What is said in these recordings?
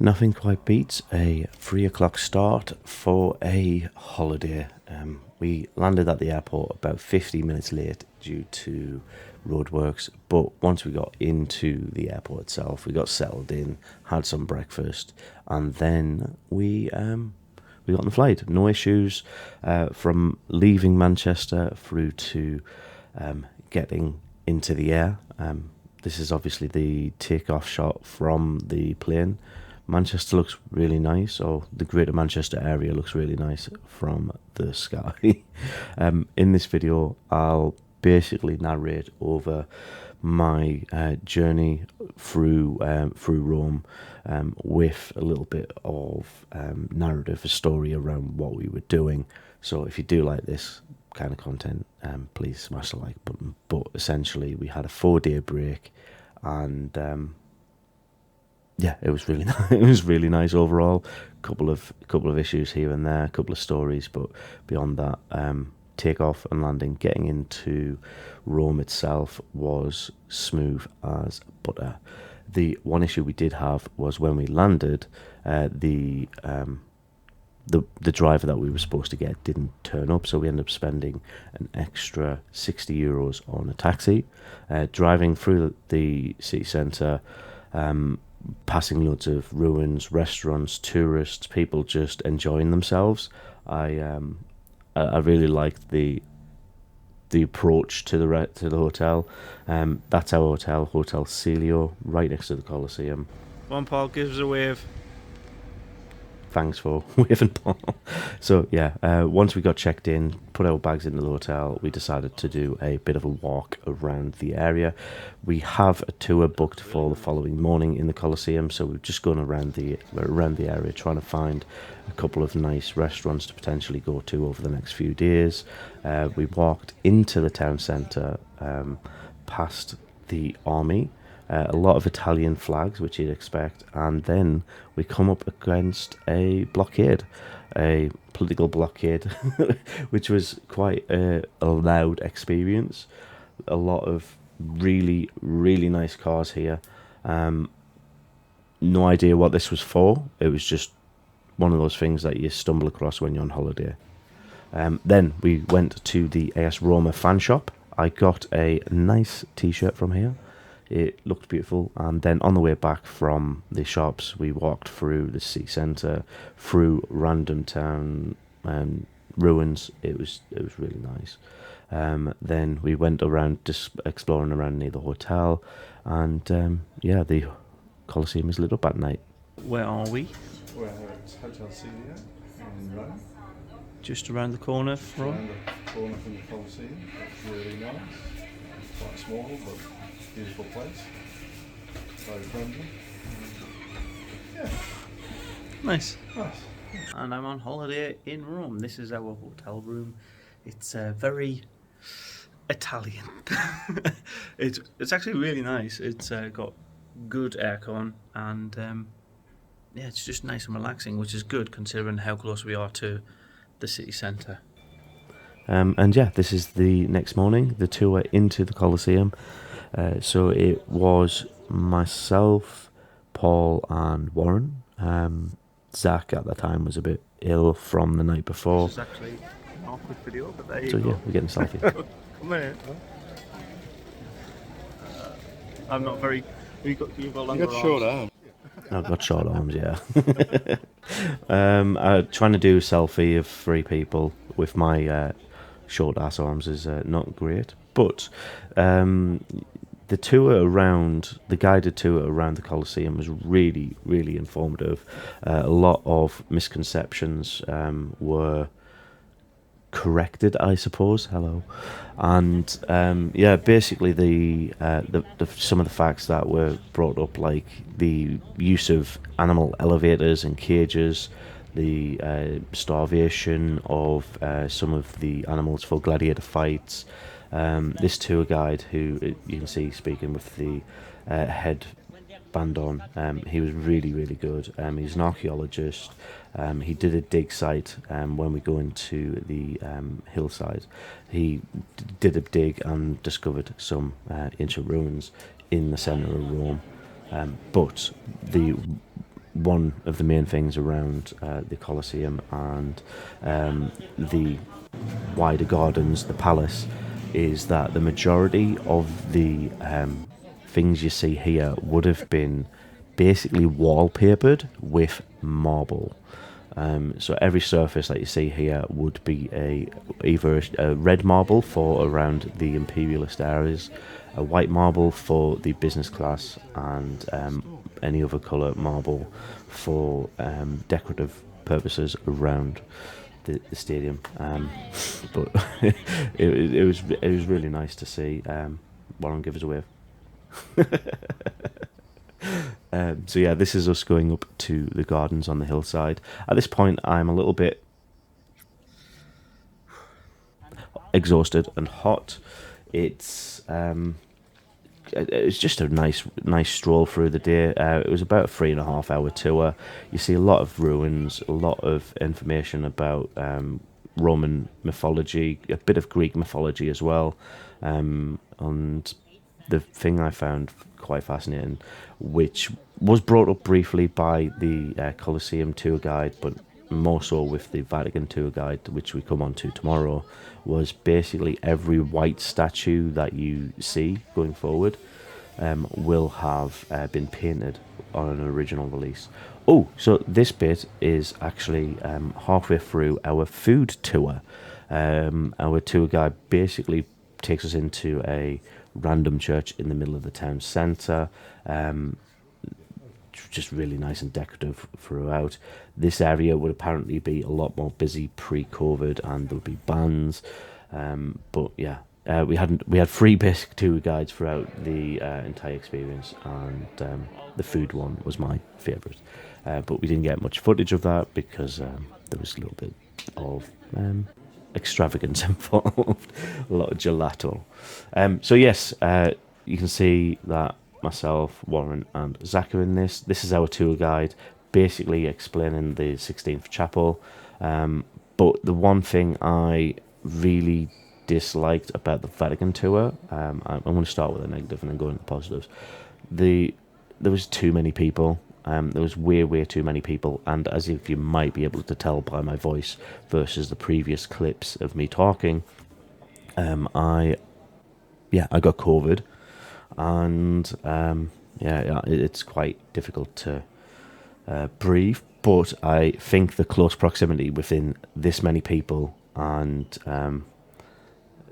Nothing quite beats a 3 o'clock start for a holiday. We landed at the airport about 50 minutes late due to roadworks, but once we got into the airport itself, we got settled in, had some breakfast, and then we got on the flight. No issues from leaving Manchester through to getting into the air. This is obviously the takeoff shot from the plane. Manchester looks really nice, or the Greater Manchester area looks really nice from the sky. In this video, I'll basically narrate over my journey through Rome, with a little bit of narrative, a story around what we were doing. So if you do like this kind of content, please smash the like button. But essentially, we had a 4-day break, and yeah, it was really it was really nice overall. Couple of issues here and there, a couple of stories, but beyond that, takeoff and landing, getting into Rome itself was smooth as butter. The one issue we did have was when we landed, the driver that we were supposed to get didn't turn up, so we ended up spending an extra €60 on a taxi, driving through the city centre, passing loads of ruins, restaurants, tourists, people just enjoying themselves. I really liked the approach to the hotel. That's our hotel, Hotel Celio, right next to the Colosseum. Come on, Paul, give us a wave. Thanks for waving, Paul. So yeah, once we got checked in, put our bags into the hotel, we decided to do a bit of a walk around the area. We have a tour booked for the following morning in the Colosseum, so we've just gone around the area trying to find a couple of nice restaurants to potentially go to over the next few days. We walked into the town centre, past the army, a lot of Italian flags, which you'd expect, and then we come up against a blockade, a political blockade, which was quite a loud experience. A lot of really, really nice cars here. No idea what this was for. It was just one of those things that you stumble across when you're on holiday. Then we went to the AS Roma fan shop. I got a nice t-shirt from here. It looked beautiful, and then on the way back from the shops, we walked through the city centre, through random town ruins. It was really nice. Then we went around, just exploring around near the hotel, and yeah, the Colosseum is lit up at night. Where are we? We're at Hotel Celia in Rome. Just around the corner from. Around the corner from the Colosseum. It's really nice. It's quite small, but beautiful place. Very friendly. Yeah. Nice. Nice. And I'm on holiday in Rome. This is our hotel room. It's very Italian. It's actually really nice. It's got good aircon, and yeah, it's just nice and relaxing, which is good considering how close we are to the city centre. And yeah, this is the next morning, the tour into the Colosseum. So it was myself, Paul, and Warren. Zach at the time was a bit ill from the night before. This is actually an awkward video, but there you So go. yeah, we're getting a selfie. Come here. I'm not very. You've got longer arms. short arms. I've got short arms, yeah. Trying to do a selfie of 3 people with my short ass arms is not great. But the guided tour around the Colosseum was really, really informative. A lot of misconceptions were corrected, I suppose. Hello. And yeah, basically the some of the facts that were brought up, like the use of animal elevators and cages, the starvation of some of the animals for gladiator fights. This tour guide, who you can see speaking with the head band on, he was really, really good. He's an archaeologist. He did a dig site when we go into the hillside. He did a dig and discovered some ancient ruins in the centre of Rome. But the one of the main things around the Colosseum and the wider gardens, the palace, is that the majority of the things you see here would have been basically wallpapered with marble. So every surface that you see here would be either a red marble for around the imperialist areas, a white marble for the business class, and any other colour marble for decorative purposes around the stadium. But it was really nice to see. Warren, give us a wave. So yeah, this is us going up to the gardens on the hillside. At this point, I'm a little bit exhausted and hot. It's just a nice stroll through the day. It was about a 3.5 hour tour. You see a lot of ruins, a lot of information about Roman mythology, a bit of Greek mythology as well, and the thing I found quite fascinating, which was brought up briefly by the Colosseum tour guide, but more so with the Vatican tour guide, which we come on to tomorrow, was basically every white statue that you see going forward will have been painted on an original release. Oh, so this bit is actually halfway through our food tour. Our tour guide basically takes us into a random church in the middle of the town centre, just really nice and decorative throughout. This area would apparently be a lot more busy pre-COVID, and there'll be bands. But yeah, we had 3 basic tour guides throughout the entire experience, and the food one was my favourite. But we didn't get much footage of that because there was a little bit of extravagance involved, a lot of gelato. So yes, you can see that myself, Warren, and Zach are in this. This is our tour guide, basically explaining the 16th chapel. But the one thing I really disliked about the Vatican tour, I'm going to start with the negative and then go into the positives. There was too many people. There was way too many people, and as if you might be able to tell by my voice versus the previous clips of me talking, I got COVID, and it's quite difficult to breathe. But I think the close proximity within this many people and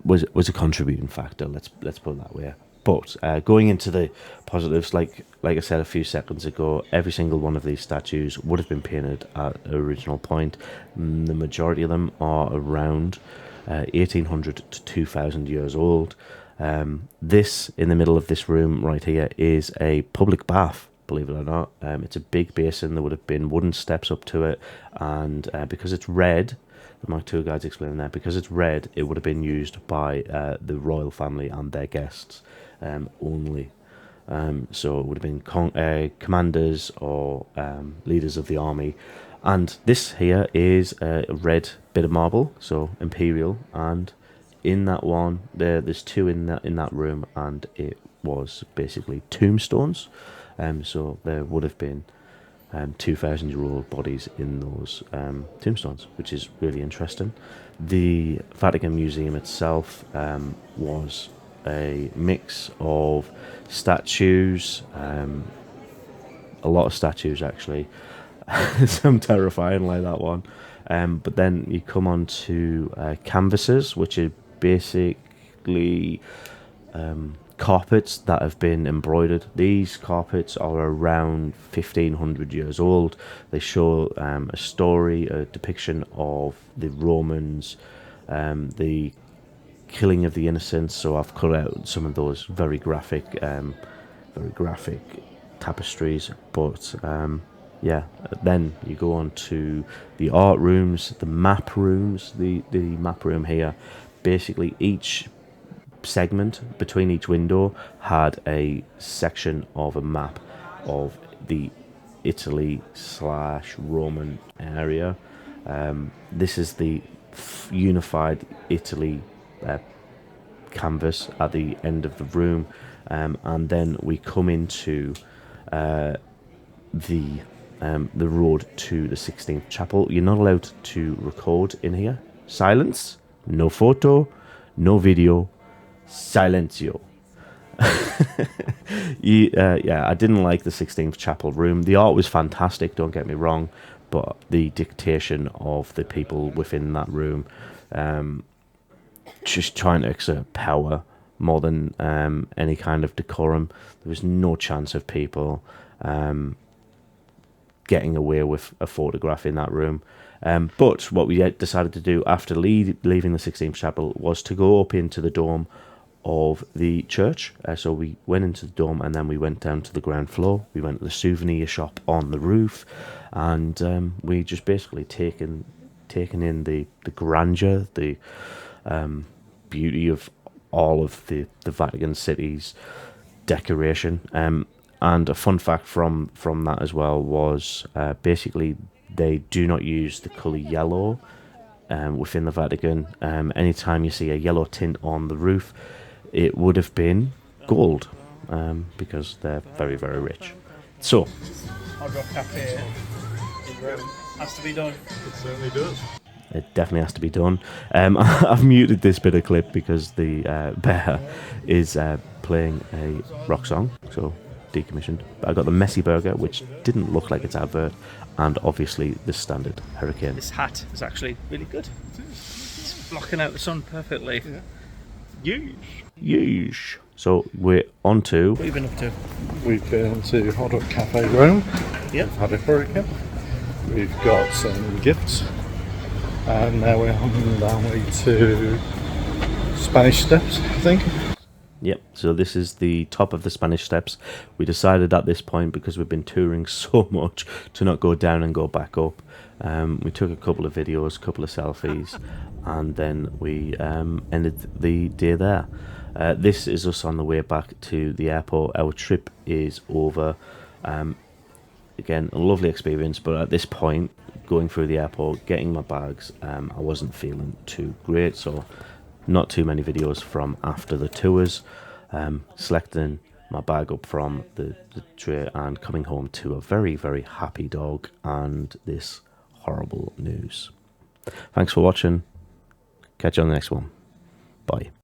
was a contributing factor. Let's put it that way. But going into the positives, like I said a few seconds ago, every single one of these statues would have been painted at an original point. The majority of them are around 1800 to 2000 years old. This, in the middle of this room right here, is a public bath, believe it or not. It's a big basin. There would have been wooden steps up to it, and because it's red, my tour guide's explaining that, because it's red, it would have been used by the royal family and their guests only. So it would have been commanders or leaders of the army. And this here is a red bit of marble, so imperial. And in that one, there's 2 in that room, and it was basically tombstones. So there would have been 2,000-year-old bodies in those tombstones, which is really interesting. The Vatican Museum itself was a mix of statues, a lot of statues actually, some terrifying like that one. But then you come on to canvases, which are basically carpets that have been embroidered. These carpets are around 1,500 years old. They show a story, a depiction of the Romans, the killing of the innocents. So I've cut out some of those very graphic tapestries. But then you go on to the art rooms, the map rooms. The map room here, basically each segment between each window had a section of a map of the Italy/Roman area. This is the unified Italy canvas at the end of the room, and then we come into the the road to the 16th chapel. You're not allowed to record in here. Silence. No photo. No video. Silencio. Yeah, I didn't like the 16th chapel room. The art was fantastic, don't get me wrong, but the dictation of the people within that room, just trying to exert power more than any kind of decorum. There was no chance of people getting away with a photograph in that room. But what we decided to do after leaving the 16th chapel was to go up into the dome of the church. So we went into the dome, and then we went down to the ground floor. We went to the souvenir shop on the roof, and we just basically taken in the grandeur, the beauty of all of the Vatican City's decoration. And a fun fact from that as well was basically they do not use the colour yellow within the Vatican. Anytime you see a yellow tint on the roof, it would have been gold, because they're very, very rich. So, Hard Rock Cafe in Rome has to be done. It certainly does. it definitely has to be done. I've muted this bit of clip because the bear is playing a rock song, so decommissioned. I got the messy burger, which didn't look like its advert, and obviously the standard hurricane. This hat is actually really good. It's blocking out the sun perfectly. Yeah. Yeesh. So we're on to... What have you been up to? We've been to Hard Rock Cafe Rome. Yep. Had a hurricane. We've got some gifts. And now we're on our way to Spanish Steps, I think. Yep, so this is the top of the Spanish Steps. We decided at this point, because we've been touring so much, to not go down and go back up. We took a couple of videos, a couple of selfies, and then we ended the day there. This is us on the way back to the airport. Our trip is over. Again, a lovely experience, but at this point, going through the airport, getting my bags, I wasn't feeling too great, so not too many videos from after the tours. Selecting my bag up from the tray and coming home to a very, very happy dog and this horrible news. Thanks for watching. Catch you on the next one. Bye.